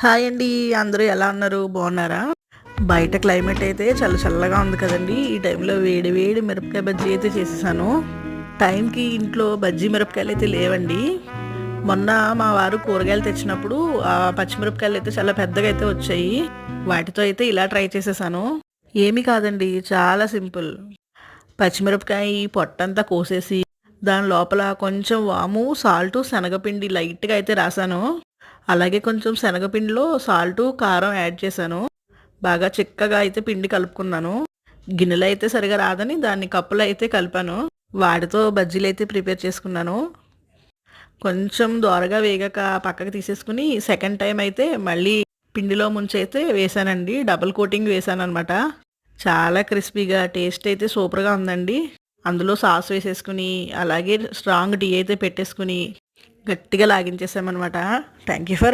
Hi అండి. అందరూ ఎలా ఉన్నారు? బాగున్నారా? బయట క్లైమేట్ అయితే చాలా చల్లగా ఉంది కదండి. ఈ టైంలో వేడి వేడి మిరపకాయ బజ్జీ అయితే చేసేసాను. టైంకి ఇంట్లో బజ్జీ మిరపకాయలు అయితే లేవండి. మొన్న మా వారు కూరగాయలు తెచ్చినప్పుడు ఆ పచ్చిమిరపకాయలు అయితే చాలా పెద్దగా అయితే వచ్చాయి. వాటితో అయితే ఇలా ట్రై చేసేసాను. ఏమీ కాదండి, చాలా సింపుల్. పచ్చిమిరపకాయ పొట్టంతా కోసేసి దాని లోపల కొంచెం వాము, సాల్టు, శనగపిండి లైట్గా అయితే రాసాను. అలాగే కొంచెం శనగపిండిలో సాల్టు, కారం యాడ్ చేశాను. బాగా చిక్కగా అయితే పిండి కలుపుకున్నాను. గిన్నెలో అయితే సరిగా రాదని దాన్ని కప్పులో అయితే కలిపాను. వాటితో బజ్జీలు అయితే ప్రిపేర్ చేసుకున్నాను. కొంచెం దోరగా వేగాక పక్కకు తీసేసుకుని సెకండ్ టైం అయితే మళ్ళీ పిండిలో ముంచైతే వేసానండి. డబుల్ కోటింగ్ వేసాను అనమాట. చాలా క్రిస్పీగా టేస్ట్ అయితే సూపర్గా ఉందండి. అందులో సాస్ వేసేసుకుని అలాగే స్ట్రాంగ్ టీ అయితే పెట్టేసుకుని గట్టిగా లాగించేసామన్నమాట. Thank you for